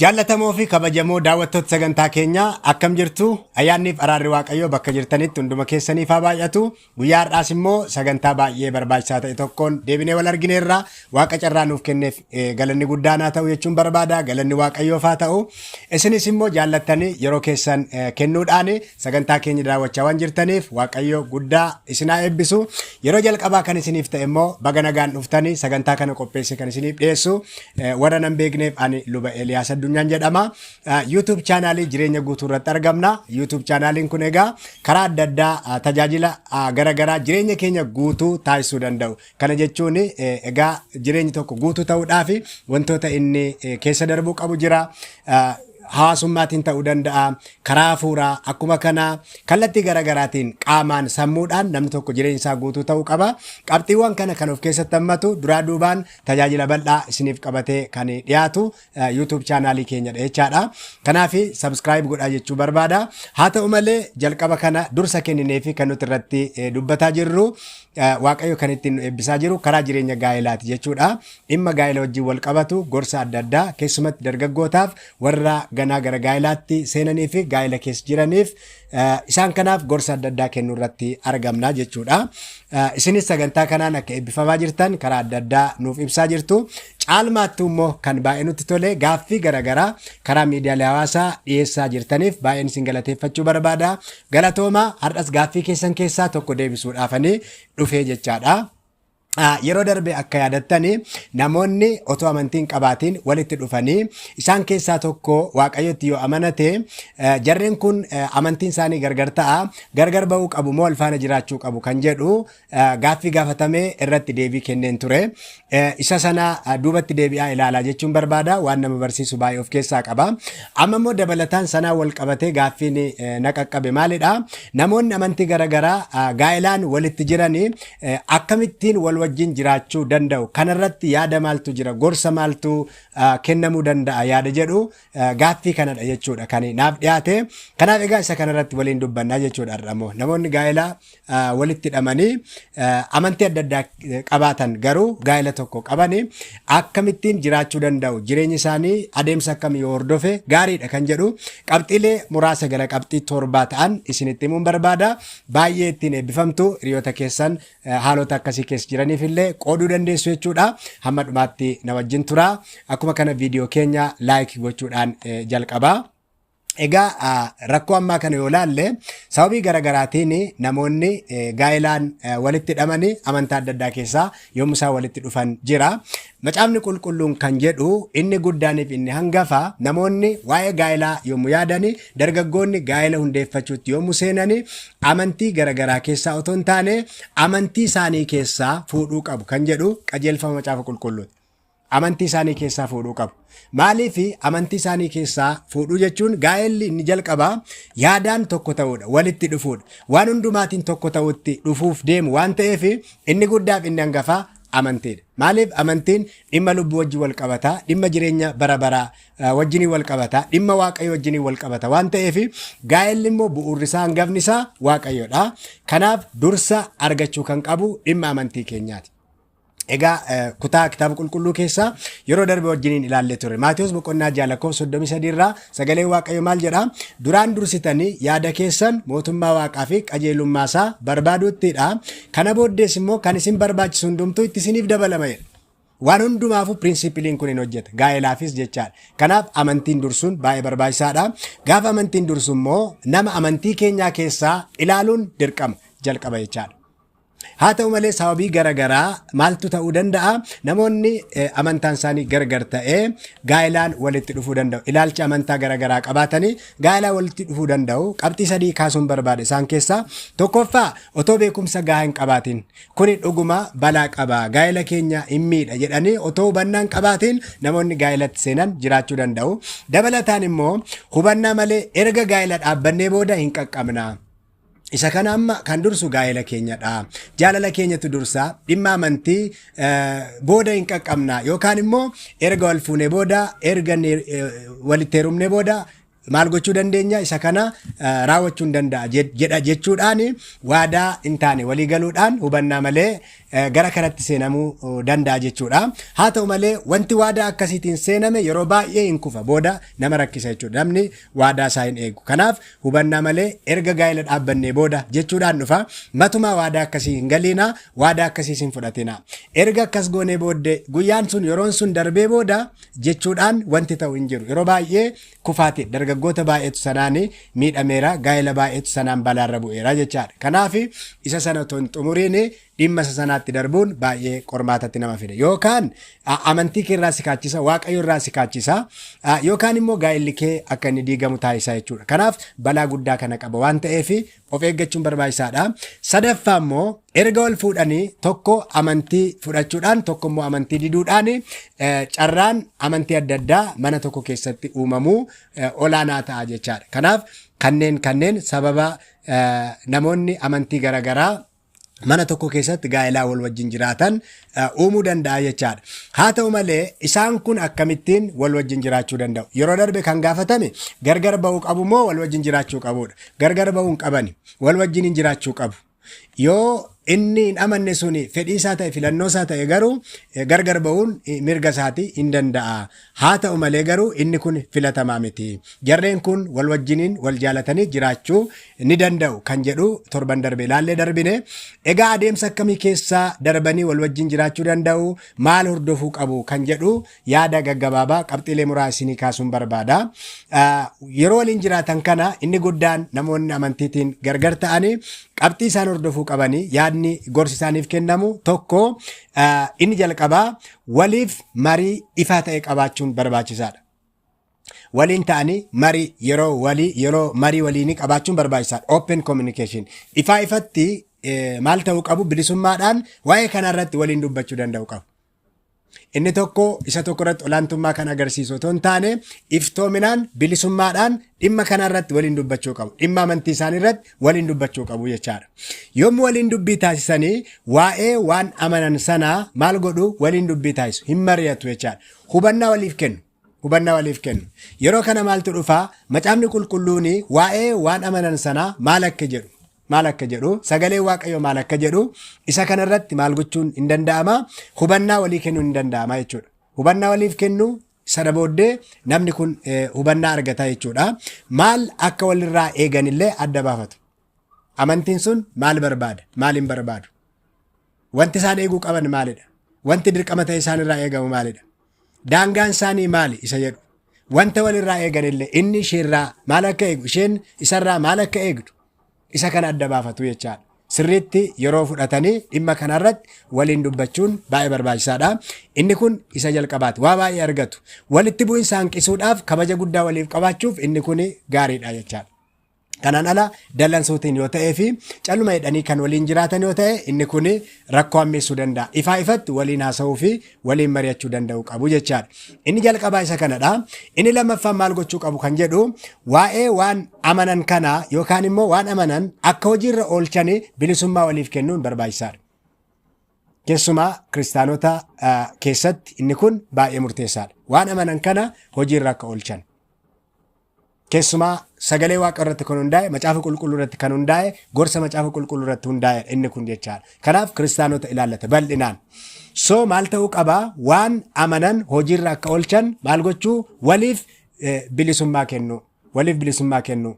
Jaallatamoo fi kabajamoo daawwattoota sagantaa keenyaa akkam jirtu ayyaanniif araarri waaqayyoo bakka jirtanitti hunduma keessaniif haa baay'atu. Guyyaa har'aas immoo sagantaa baay'ee barbaachisaa ta'e tokkoon deebinee wal argineerra. Waaqa carraa nuuf kenneef galanni guddaan haa ta'u jechuun barbaada. Galanni waaqayyoof haa ta'u. Isinis immoo jaallattanii yeroo keessan kennuudhaan sagantaa keenya daawwachaa waan jirtaniif waaqayyoo guddaa isin haa eebbisu. Yeroo jalqabaa kan isiniif ta'e immoo baga nagaan dhuftanii sagantaa kana qopheesse kan isiniif dhiyeessu warra nan beekneef ani luba Eliyaas Addunyaan jedhama. YouTube chaanaalii jireenya guutuu irratti argamna. YouTube chaanaaliin kun egaa karaa adda addaa tajaajila gara garaa jireenya keenya guutuu taasisuu danda'u. Kana jechuun egaa jireenyi tokko guutuu ta'uudhaaf wantoota inni keessa darbuu qabu jira. Hawaasummaatiin ta'uu danda'a, karaa hafuuraa akkuma kana kallattii garaagaraatiin qaamaan sammuudhaan namni tokko jireenya isaa guutuu ta'uu qaba. Qabxiiwwan kana kan of keessatti hammatu duraa duubaan tajaajila bal'aa isiniif qabatee kan dhiyaatu YouTube chaanaalii keenyadha jechaadha. Kanaaf subscribe godhaa jechuu barbaada. Haa ta'u malee jalqaba kana dursa kenninee fi kan nuti irratti dubbataa jirru waaqayyo kan ittiin nu eebbisaa jiru karaa jireenya gaa'ilaati jechuudha. Dhimma gaa'ila wajjin wal qabatu gorsa adda addaa keessumatti dargaggootaaf warra ganaa gara gaa'ilaatti seenanii fi gaa'ila keessa jiraniif isaan kanaaf gorsa adda addaa kennuu irratti argamna jechuudha. Isinis sagantaa kanaan akka eebbifamaa jirtan karaa adda addaa nuuf ibsaa jirtu. Caalmaattuu immoo kan baay'ee nutti tole gaaffii garaagaraa karaa miidiyaalee hawaasaa dhiyeessaa jirtaniif baay'een isin galateeffachuu barbaada. Galatoomaa har'as gaaffii keessan keessaa tokko deebisuudhaafanii dhufee jechaadha. Yeroo darbe akka yaadattanii namoonni otoo amantiin qabaatiin walitti dhufanii isaan keessaa tokko waaqayyotti yoo amanate jarreen kun amantiin isaanii gargar ta'a, gargar ba'uu qabu moo wal faana jiraachuu qabu kan jedhu gaaffii gaafatamee irratti deebii kenneen ture. Isa sana duubatti deebi'aa ilaalaa jechuun barbaada. Waan nama barsiisu baay'ee of keessaa qaba. Amma immoo dabalataan sanaa wal qabatee gaaffiin na qaqqabe maalidha? Namoonni amantii garaagaraa gaa'ilaan walitti jiranii akkamittiin wal wajjin jiraachuu danda'u? Kanarratti yaada maaltu jira? Gorsa maaltu kennamuu danda'a? Yaada jedhu gaaffii kanadha jechuudha kan naaf dhiyaate. Kanaaf egaa isa kanarratti waliin dubbannaa jechuudha. Har'amoo namoonni gaa'ilaa walitti hidhamanii amantii adda addaa qabaatan garuu gaa'ila tokko qabanii akkamittiin jiraachuu danda'u? Jireenyi isaanii adeemsa akkamii yoo hordofe gaariidha kan jedhu qabxiilee muraasa gara qabxii 7 ta'an isinitti himuun barbaada. Baay'ee ittiin eebbifamtu hiriyoota keessan haalota akkasii keessa jiraniif illee qooduu dandeessu jechuudha. Hamma dhumaatti na wajjin tura. Akkuma kana viidiyoo keenya like gochuudhaan jalqabaa. Egaa rakkoo ammaa kana yoo laalle sababii garaagaraatiin namoonni gaa'ilaan walitti hidhamanii amantaa adda addaa keessaa yommuu isaan walitti dhufan jira. Macaafni qulqulluun kan jedhu inni guddaaniif inni hangafa namoonni waa'ee gaa'ilaa yommuu yaadanii dargaggoonni gaa'ila hundeeffachuutti yommuu seenanii amantii garaagaraa keessaa otoo hin taane amantii isaanii keessaa fuudhuu qabu kan jedhu qajeelfama macaafa qulqulluuti. Amantii isaanii keessaa fuudhuu qabu. Maaliif amantii isaanii keessaa fuudhuu jechuun gaa'elli inni jalqabaa yaadaan tokko ta'uudha, walitti dhufuudha. Waan hundumaatiin tokko ta'utti dhufuuf deemu waan ta'eef inni guddaaf inni hangafaa amantiidha. Maaliif amantiin dhimma lubbuu wajjin wal qabata, dhimma jireenya bara baraa wajjinii wal qabata, dhimma waaqayyo wajjinii wal qabata waan ta'eef gaa'elli immoo bu'uurri isaa hangafni isaa waaqayyoodha. Kanaaf dursa argachuu kan qabu dhimma amantii keenyaati. Egaa kutaa kitaaba qulqulluu keessaa yeroo darbe wajjiniin ilaalle ture. Maatiyos boqonnaa 6:33 irraa sagalee waaqayyo maal jedha? Duraan dursitanii yaada keessan mootummaa waaqaa fi qajeelummaa isaa barbaaduuttidha. Kana booddees immoo kan isin barbaachisu hundumtuu itti isiniif dabalama jedha. Waan hundumaafu pirinsipiliin kun hin hojjeta. Gaa'elaafis jechaadha. Kanaaf amantiin dursuun baay'ee barbaachisaadha. Gaafa amantiin dursu immoo nama amantii keenyaa keessaa ilaaluun dirqama jalqaba jechaadha. Haa ta'u malee sababii garaagaraa maaltu ta'uu danda'a? Namoonni amantaan isaanii gargar ta'ee gaa'ilaan walitti dhufuu danda'u. Ilaalcha amantaa garaagaraa qabaatanii gaa'ilaa walitti dhufuu danda'u. Qabxii 3 kaasuun barbaada isaan keessaa. Tokkoffaa otoo beekumsa gahaa hin qabaatiin kuni dhuguma balaa qaba, gaa'ila keenya hin miidha jedhanii otoo hubannaa hin qabaatiin namoonni gaa'ilatti seenan jiraachuu danda'u. Dabalataan immoo hubannaa malee erga gaa'ila dhaabbannee booda hin qaqqabna. Isa kana amma kan dursu gaa'ila keenyadha. Jaalala keenyatu dursa. Dhimma amantii booda hin qaqqabna yookaan immoo erga wal fuunee booda erga walitti heerumnee booda maal gochuu dandeenya isa kana raawwachuu hin danda'a jedha jechuudhaan waadaa hin taane walii galuudhaan hubannaa malee gara kanatti seenamuu danda'a jechuudha. Haa ta'u malee wanti waadaa akkasiitiin seename yeroo baay'ee hin kufa booda nama rakkisa jechuudha. Namni waadaa isaa hin eegu. Kanaaf hubannaa malee erga gaa'ela dhaabbannee booda jechuudhaan dhufa. Matumaa waadaa akkasii hin galiina, waadaa akkasiis hin fudhatina. Erga akkas goonee booddee guyyaan sun yeroon sun darbee booda jechuudhaan wanti ta'u hin jiru. Yeroo baay'ee kufaati dargaggoota baay'eetu sanaan miidhameera, gaa'ela baay'eetu sanaan balaarra bu'eera jechaadha. Kanaaf isa sana otoo hin xumuriin dhimma isa sanaatti darbuun baay'ee qormaatatti nama fida. Yookaan amantii kee irraa si kaachisa, waaqayyo irraa si kaachisa, yookaan immoo gaa'elli kee akka inni diigamu taasisa jechuudha. Kanaaf balaa guddaa kana qaba waan ta'eef of eeggachuun barbaachisaadha. Sadaffaa immoo erga wal fuudhanii tokko amantii fudhachuudhaan tokko immoo amantii diduudhaan carraan amantii adda addaa mana tokko keessatti uumamuu olaanaa ta'a jechaadha. Kanaaf kanneen sababa namoonni amantii garaagaraa mana tokko keessatti gaa'elaa wal wajjin jiraatan uumuu danda'a jechaadha. Haa ta'u malee isaan kun akkamittiin wal wajjin jiraachuu danda'u? Yeroo darbe kan gaafatame gargar ba'uu qabu moo wal wajjin jiraachuu qabudha? Gargar ba'uu hin qabani, wal wajjin jiraachuu qabu. Yoo inni hin amanne suni fedhii isaa ta'e filannoo isaa ta'e garuu gargar ba'uun mirga isaati hin danda'a. Haa ta'u malee garuu inni kun filatamaa miti. Jarreen kun wal wajjiniin wal jaalatanii jiraachuu ni danda'u kan jedhu torban darbe ilaallee darbine. Egaa adeemsa akkamii keessaa darbanii wal wajjin jiraachuu danda'u? Maal hordofuu qabu kan jedhu yaada gaggabaabaa qabxiilee muraasni kaasuun barbaada. Yeroo waliin jiraatan kana inni guddaan namoonni amantiitiin gargar ta'anii qabxii isaan hordofuu qabanii yaadni gorsi isaaniif kennamu tokko inni jalqabaa waliif marii ifaa ta'e qabaachuun barbaachisaadha. Waliin ta'anii marii yeroo marii waliinii qabaachuun barbaachisaadha. Open communication. Ifaa ifatti maal ta'uu qabu? Bilisummaadhaan waa'ee kanarratti waliin dubbachuu danda'u qabu. Inni tokko isa tokko irratti olaantummaa kan agarsiisu otoo hin taane iftoominaan bilisummaadhaan dhimma kanarratti waliin dubbachuu qabu. Dhimma amantii isaanii irratti waliin dubbachuu qabu jechaadha. Yommuu waliin dubbii taasisanii waa'ee waan amanan sanaa maal godhu? Waliin dubbii taasisu. Hin mari'atu jechaadha. Hubannaa waliif kennu. Yeroo kana maaltu dhufaa? Macaafni qulqulluun waa'ee waan amanan sanaa maal akka jedhu sagalee waaqayyo maal akka jedhu isa kanarratti maal gochuun hin danda'ama? Hubannaa walii kennuun hin danda'ama jechuudha. Hubannaa waliif kennu sana booddee namni kun hubannaa argata jechuudha. Maal akka walirraa eeganillee adda baafatu. Amantiin sun maal barbaada? Maal hin barbaadu? Wanti isaan eeguu qaban maalidha? Wanti dirqama ta'e isaanirraa eegamu maalidha? Daangaan isaanii maali isa jedhu? Wanta walirraa eeganillee inni isheerraa maal akka eegu, isheen isarraa maal akka eegdu isa kana adda baafatu jechaadha. Sirriitti yeroo fudhatanii dhimma kanarratti waliin dubbachuun baay'ee barbaachisaadha. Inni kun isa jalqabaati. Waa baay'ee argatu. Walitti bu'iinsa hanqisuudhaaf kabaja guddaa waliif qabaachuuf inni kun gaariidha jechaadha. Kanaan ala dallansuutiin yoo ta'ee fi calluma hidhanii kan waliin jiraatan yoo ta'e inni kun rakkoo hammeessuu danda'a. Ifaa ifatti waliin haasa'uu fi waliin mari'achuu danda'u qabu jechaadha. Inni jalqabaa isa kanadha. Inni lammaffaan maal gochuu qabu kan jedhu waa'ee waan amanan kana yookaan immoo waan amanan akka hojiirra oolchanii bilisummaa waliif kennuun barbaachisaadha. Keessumaa kiristaanota keessatti inni kun baay'ee murteessaadha. Waan amanan kana hojiirra akka oolchan. Keessumaa sagalee waaqa irratti kan hundaa'e, macaafa qulqulluu irratti kan hundaa'e, gorsa macaafa qulqulluu irratti hundaa'e inni kun jechaadha. Kanaaf kiristaanota ilaallata bal'inaan. Maal ta'uu qabaa? Waan amanan hojiirra akka oolchan maal gochuu? Waliif bilisummaa kennu.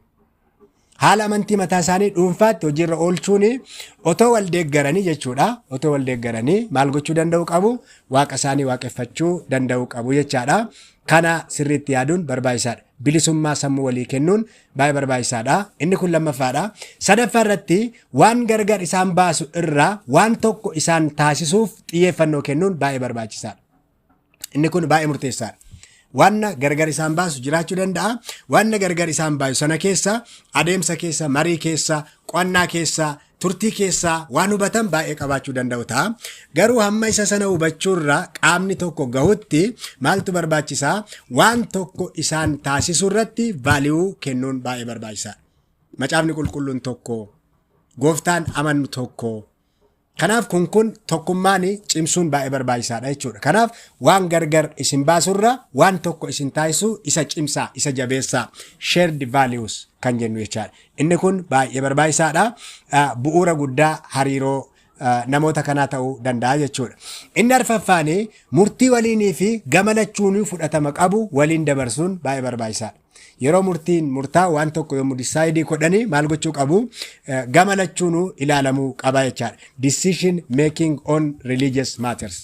Haala amantii mataa isaanii dhuunfaatti hojiirra oolchuun otoo wal deeggaranii jechuudha. Otoo wal deeggaranii maal gochuu danda'u qabu? Waaqa isaanii waaqeffachuu danda'u qabu jechaadha. Kana sirriitti yaaduun barbaachisaadha. Bilisummaa sammuu walii kennuun baay'ee barbaachisaadha. Inni kun lammaffaadha. Sadaffaa irratti waan gargar isaan baasu irraa waan tokko isaan taasisuuf xiyyeeffannoo kennuun baay'ee barbaachisaadha. Inni kun baay'ee murteessaadha. Waan gargar isaan baasu jiraachuu danda'a. Waan gargar isaan baasu sana keessa adeemsa keessa, marii keessa, qo'annaa keessa, turtii keessaa waan hubatan baay'ee qabaachuu danda'u ta'a. Garuu hamma isa sana hubachuurra qaamni tokko gahutti maaltu barbaachisaa? Waan tokko isaan taasisuu irratti vaaliyuu kennuun baay'ee barbaachisaadha. Macaafni qulqulluun tokko, gooftaan amannu tokko, Kanaaf kun tokkummaan cimsuun baay'ee barbaachisaadha jechuudha. Kanaaf waan gargar isin baasurra waan tokko isin taasisu isa cimsaa, isa jabeessaa, shared values kan jennu jechaadha. Inni kun baay'ee barbaachisaadha. Bu'uura guddaa hariiroo namoota kanaa ta'uu danda'a jechuudha. Inni arfaffaan murtii waliinii fi gamalachuun fudhatama qabu waliin dabarsuun baay'ee barbaachisaadha. Yeroo murtiin murtaa'u waan tokko yommuu disaayidii godhanii maal gochuu qabu? Gamalachuun ilaalamuu qaba jechaadha. Decision making on religious matters.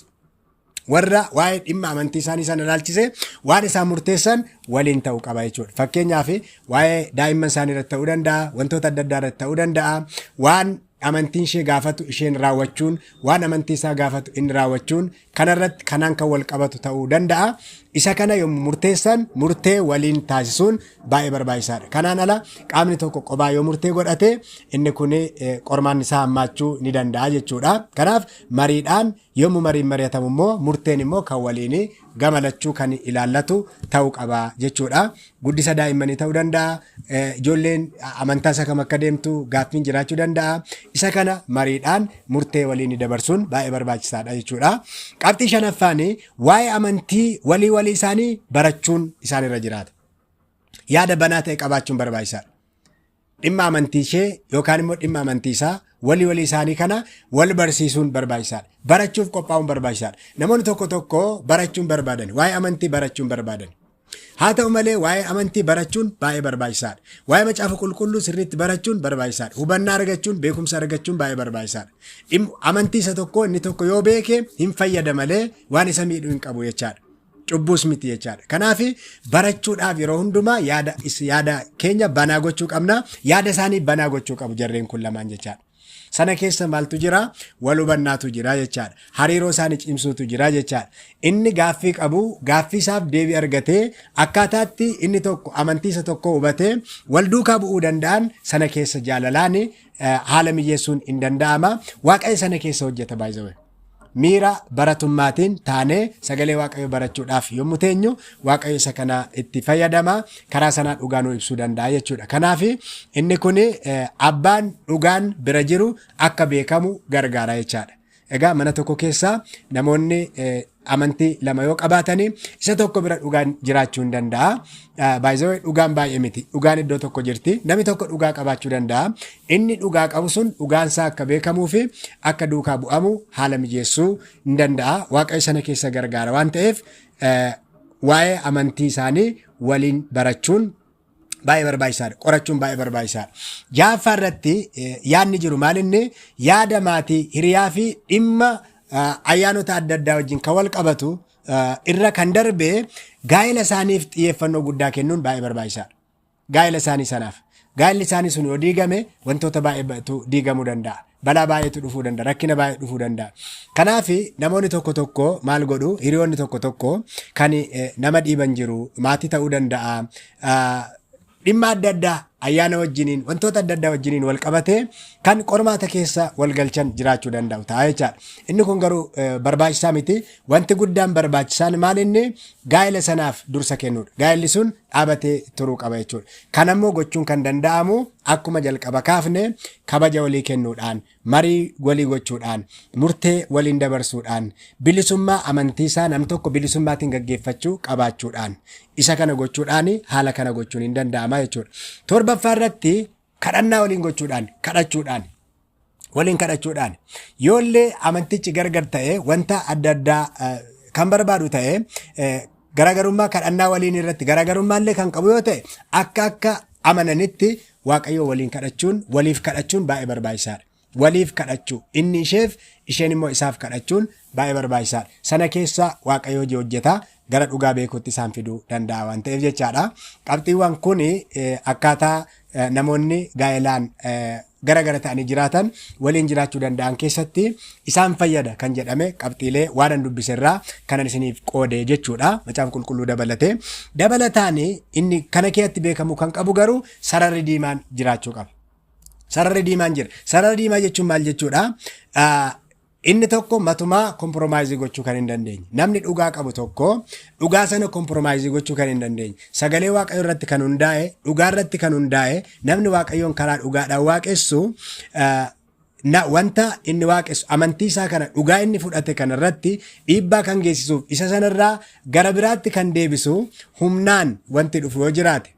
Warra waa'ee dhimma amantii isaanii sana ilaalchise waan isaan murteessan waliin ta'uu qaba jechuudha. Fakkeenyaaf waa'ee daa'imman isaanii irratti ta'uu danda'a, wantoota adda addaa irratti ta'uu danda'a, waan amantiin ishee gaafatu isheen raawwachuun, waan amantii isaa gaafatu inni raawwachuun kanarratti kanaan kan wal qabatu ta'uu danda'a. Isa kana yommuu murteessan murtee waliin taasisuun baay'ee barbaachisaadha. Kanaan ala qaamni tokko qophaa yoo murtee godhate inni kun qormaan isaa hammaachuu ni danda'a jechuudha. Kanaaf mariidhaan yommuu mariin mari'atamu immoo murteen immoo kan waliin gamalachuu kan ilaallatu ta'uu qaba jechuudha. Guddisa daa'immanii ta'uu danda'a. Ijoolleen amantaa isa kam akka deemtu gaaffiin jiraachuu danda'a. Isa kana mariidhaan murtee waliin dabarsuun baay'ee barbaachisaadha jechuudha. Qabxii shanaffaan waa'ee amantii walii isaanii barachuun isaan irra jiraata. Yaada banaa ta'e qabaachuun barbaachisaadha. Dhimma amantii ishee yookaan immoo dhimma amantii isaa walii isaanii kana wal barsiisuun barbaachisaadha. Barachuuf qophaa'uun barbaachisaadha. Namoonni tokko barachuun barbaadan, waa'ee amantii barachuun barbaadan. Haa ta'u malee waa'ee amantii barachuun baay'ee barbaachisaadha. Waa'ee macaafa qulqulluu sirriitti barachuun barbaachisaadha. Hubannaa argachuun, beekumsa argachuun baay'ee barbaachisaadha. Amantii isa tokko inni tokko yoo beeke hin fayyada malee waan isa miidhuu hin qabu jechaadha. Cubbuus miti jechaadha. Kanaaf barachuudhaaf yeroo hundumaa yaada keenya banaa gochuu qabna. Yaada isaanii banaa gochuu qabu jarreen kun lamaan jechaadha. Sana keessa maaltu jira? Wal hubannaatu jira jechaadha. Hariiroo isaanii cimsuutu jira jechaadha. Inni gaaffii qabu, gaaffii isaaf deebii argatee akkaataatti inni tokko amantii isa tokko hubatee wal duukaa bu'uu danda'an sana keessa jaalalaan haala mijeessuun hin danda'ama. Waaqayyo sana keessa hojjeta baay'ee. Miira baratummaatiin taanee sagalee waaqayyo barachuudhaaf yommuu teenyu waaqayyo isa kana itti fayyadama, karaa sanaa dhugaa nu ibsuu danda'a jechuudha. Kanaaf inni kun abbaan dhugaan bira jiru akka beekamu gargaara jechaadha. Egaa mana tokko keessa namoonni amantii lama yoo qabaatanii isa tokko bira dhugaan jiraachuu hin danda'a. Baay'ee dhugaan baay'ee miti. Dhugaan iddoo tokko jirti. Namni tokko dhugaa qabaachuu danda'a. Inni dhugaa qabu sun dhugaan isaa akka beekamuu fi akka duukaa bu'amu haala mijeessuu hin danda'a. Waaqayyo sana keessa gargaara waan ta'eef waa'ee amantii isaanii waliin barachuun baay'ee barbaachisaadha. Qorachuun baay'ee barbaachisaadha. Jaaffaa irratti yaadni jiru maal inni? Yaada maatii, hiriyaa fi dhimma ayyaanota adda addaa wajjin kan wal qabatu irra kan darbe gaa'ela isaaniif xiyyeeffannoo guddaa kennuun baay'ee barbaachisaadha. Gaa'ela isaanii sanaaf. Gaa'elli isaanii sun yoo diigame wantoota baay'eetu diigamuu danda'a. Balaa baay'eetu dhufuu danda'a. Rakkina baay'ee dhufuu danda'a. Kanaaf namoonni tokko maal godhu? Hiriyoonni tokko kan nama dhiiban jiru maatii ta'uu danda'a. Dhimma adda addaa ayyaana wajjiniin wantoota adda addaa wajjiniin wal qabate kan qormaata keessa wal galchan jiraachuu danda'u ta'a jechaadha. Inni kun garuu barbaachisaa miti. Wanti guddaan barbaachisaan maal inni? Gaa'ela sanaaf dursa kennuudha. Gaa'elli sun dhaabatee turuu qaba jechuudha. Kan ammoo gochuun kan danda'amu akkuma jalqaba kaafne kabaja walii kennuudhaan, marii walii gochuudhaan, murtee waliin dabarsuudhaan, bilisummaa amantii isaa nam tokko bilisummaatiin gaggeeffachuu qabaachuudhaan, isa kana gochuudhaan haala kana gochuun hin danda'ama jechuudha. Torbaffaa irratti kadhannaa waliin gochuudhaan, waliin kadhachuudhaan yoollee amantichi gargar ta'e wanta adda addaa kan barbaadu ta'e garaagarummaa kadhannaa waliin irratti garaagarummaa kan qabu yoo ta'e akka amananitti waaqayyo waliin kadhachuun, waliif kadhachuun baay'ee barbaachisaadha. Waliif kadhachuu inni isheef isheen immoo isaaf kadhachuun baay'ee barbaachisaadha. Sana keessa waaqayyo hojjeta. Gara dhugaa beekuutti isaan fiduu danda'a waan ta'eef jechaadha. Qabxiiwwan kun akkaataa namoonni gaa'elaan gara ta'anii jiraatan waliin jiraachuu danda'an keessatti isaan fayyada kan jedhame qabxiilee waan dubbiserraa kanan isiniif qoode jechuudha. Macaafa qulqulluu dabalataan inni kana keessatti beekamu kan qabu garuu sararri diimaan jiraachuu qaba. Sararri diimaan jira. Sararri diimaa jechuun maal jechuudha? Inni tokko matumaa komproomaayizii gochuu kan hin dandeenye. Namni dhugaa qabu tokko dhugaa sana komproomaayizii gochuu kan hin dandeenye. Sagalee waaqayyo irratti kan hundaa'e, dhugaa irratti kan hundaa'e, namni waaqayyoon karaa dhugaadhaan waaqessu wanta inni waaqessu amantii isaa kana dhugaa inni fudhate kana irratti dhiibbaa kan geessisuuf isa sanarraa gara biraatti kan deebisu humnaan wanti dhufu yoo jiraate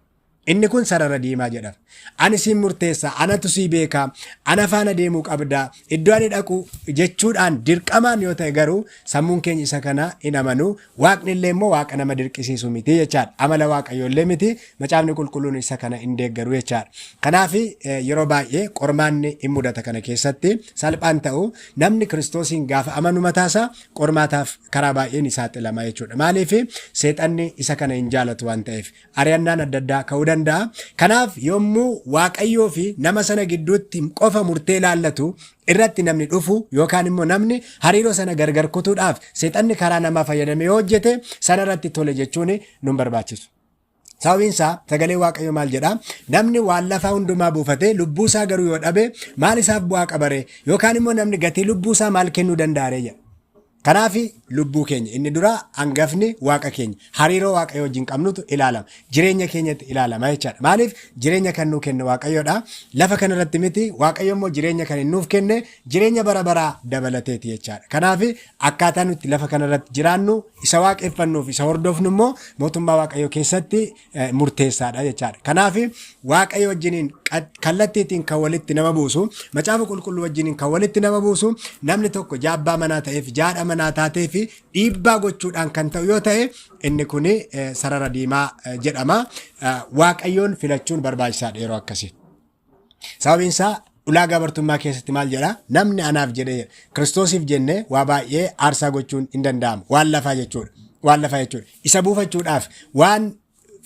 inni kun sarara diimaa jedhama. Ani siin murteessa, anatu sii beeka, ana faana deemuu qabda, iddoo ani dhaqu jechuudhaan dirqamaan yoo ta'e garuu sammuun keenya isa kana hin amanu. Waaqni illee immoo waaqa nama dirqisiisu miti jechaadha. Amala waaqayyoo illee miti, macaafni qulqulluun isa kana hin deeggaru jechaadha. Kanaaf yeroo baay'ee qormaanni hin mudata kana keessatti salphaan ta'u namni Kiristoosiin gaafa amanu mataasaa qormaataaf karaa baay'een isaa saaxilama jechuudha. Maaliif seexanni isa kana hin jaalatu waan ta'eef ari'annaan adda addaa ka'uu danda'a. Kanaaf yommuu waaqayyoo fi nama sana gidduutti qofa murtee ilaallatu irratti namni dhufu yookaan immoo namni hariiroo sana gargar kutuudhaaf seexanni karaa namaa fayyadamee yoo hojjete sana irratti tole jechuun nun barbaachisu. Sababiin isaa sagalee waaqayyoo maal jedhaa? Namni waan lafaa hundumaa buufatee lubbuu isaa garuu yoo dhabe maal isaaf bu'aa qabare? Yookaan immoo namni gatii lubbuu isaa maal kennuu danda'are jedha. Kanaaf lubbuu keenya inni dura hangafni waaqa keenya hariiroo waaqayyoo wajjin qabnutu ilaalama. Jireenya keenyatti ilaalama jechaadha. Maaliif jireenya kan nuu kenne waaqayyoodha. Lafa kana irratti miti waaqayyo immoo jireenya kan nuuf kenne jireenya bara baraa dabalateeti jechaadha. Kanaaf akkaataa nuti lafa kana irratti jiraannu isa waaqeffannuuf isa hordofnu immoo mootummaa waaqayyoo keessatti murteessaadha jechaadha. Kanaaf waaqayyo wajjiniin kallattiitiin kan walitti nama buusu macaafa qulqulluu wajjiniin kan walitti nama buusu namni tokko jaabbaa manaa ta'eef jaadha manaa taatee fi dhiibbaa gochuudhaan kan ta'u yoo ta'e inni kun sarara diimaa jedhama. Waaqayyoon filachuun barbaachisaadha yeroo akkasii. Sababiin isaa ulaagaa bartummaa keessatti maal jedha? Namni anaaf jedhee Kiristoosiif jennee waa baay'ee aarsaa gochuun hin danda'amu. Waan lafaa jechuudha. Waan lafaa jechuudha. Isa buufachuudhaaf waan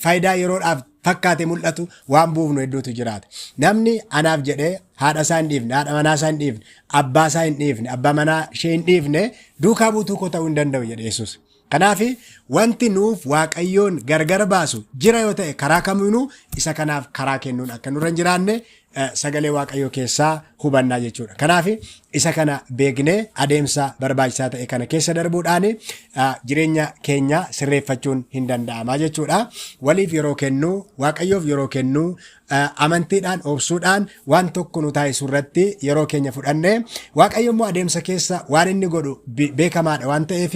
faayidaa yeroodhaaf fakkaate mul'atu waan buufnu hedduutu jiraata. Namni anaaf jedhee haadha isaa hin dhiifne, haadha manaa isaa hin dhiifne, abbaa isaa hin dhiifne, abbaa manaa ishee hin dhiifne duukaa buutuu koo ta'uu hin danda'u jedhe Yesuus. Kanaaf wanti nuuf waaqayyoon gargar baasu jira yoo ta'e karaa kamiinuu isa kanaaf karaa kennuun akka nurra hin jiraanne sagalee waaqayyoo keessaa hubannaa jechuudha. Kanaaf isa kana beeknee adeemsa barbaachisaa ta'e kana keessa darbuudhaan jireenya keenya sirreeffachuun hin danda'ama jechuudha. Waliif yeroo kennuu, waaqayyoof yeroo kennuu, amantiidhaan obsuudhaan waan tokko nu taasisu irratti yeroo keenya fudhannee waaqayyo immoo adeemsa keessa waan inni godhu beekamaadha waan ta'eef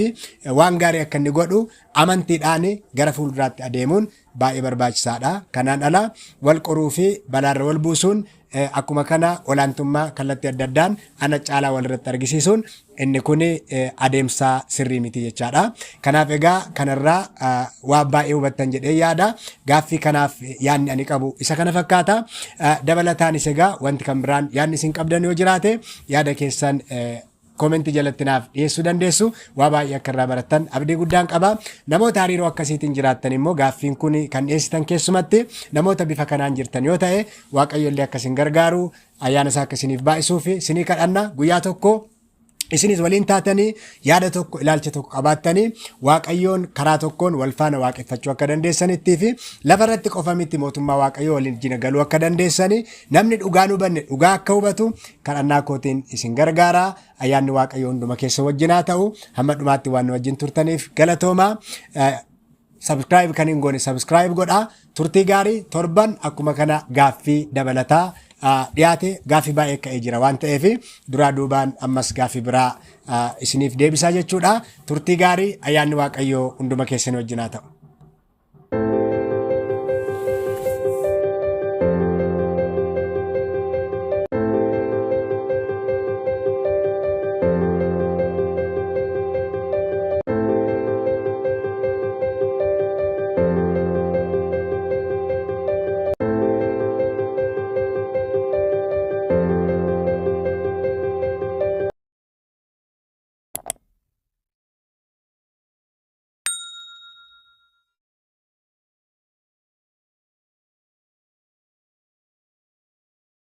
waan gaarii akka inni godhu amantiidhaan gara fuulduraatti adeemuun baay'ee barbaachisaadha. Kanaan ala wal qoruu fi balaarra wal buusuun akkuma kana olaantummaa kallattii adda addaan ana caalaa walirratti argisiisuun inni kun adeemsa sirrii miti jechaadha. Kanaaf egaa kanarraa waan baay'ee hubattan jedhee yaada. Gaaffii kanaaf yaadni ani qabu isa kana fakkaata. Dabalataanis egaa wanti kan biraan yaadni isin qabdan yoo jiraate yaada keessan komentii jalatti naaf dhiyeessuu dandeessu. Waa baay'ee akka irraa barattan abdii guddaan qaba. Namoota hariiroo akkasiitiin jiraattan immoo gaaffiin kun kan dhiyeessitan keessumatti namoota bifa kanaan jirtan yoo ta'e waaqayyo illee akkasiin gargaaru ayyaana isaa akkasiniif baay'isuu fi isinii kadhanna guyyaa tokko isinis waliin taatanii yaada tokko ilaalcha tokko qabaattanii waaqayyoon karaa tokkoon wal faana waaqeffachuu akka dandeessanitti fi lafa irratti qofa miti mootummaa waaqayyoo waliin jina galuu akka dandeessanii namni dhugaan hubanne dhugaa akka hubatu kadhannaa kootiin isin gargaara. Ayyaanni waaqayyoo hunduma keessa wajjinaa ta'u hamma dhumaatti waan wajjin turtaniif galatooma. Subscribe kan hin goone subscribe godhaa. Turtii gaarii torban akkuma kana gaaffii dabalataa dhiyaate gaaffii baay'ee ka'ee jira waan ta'eef duraa duubaan ammas gaaffii biraa isiniif deebisaa jechuudha. Turtii gaarii ayyaanni waaqayyoo hunduma keessan wajjinaa ta'u.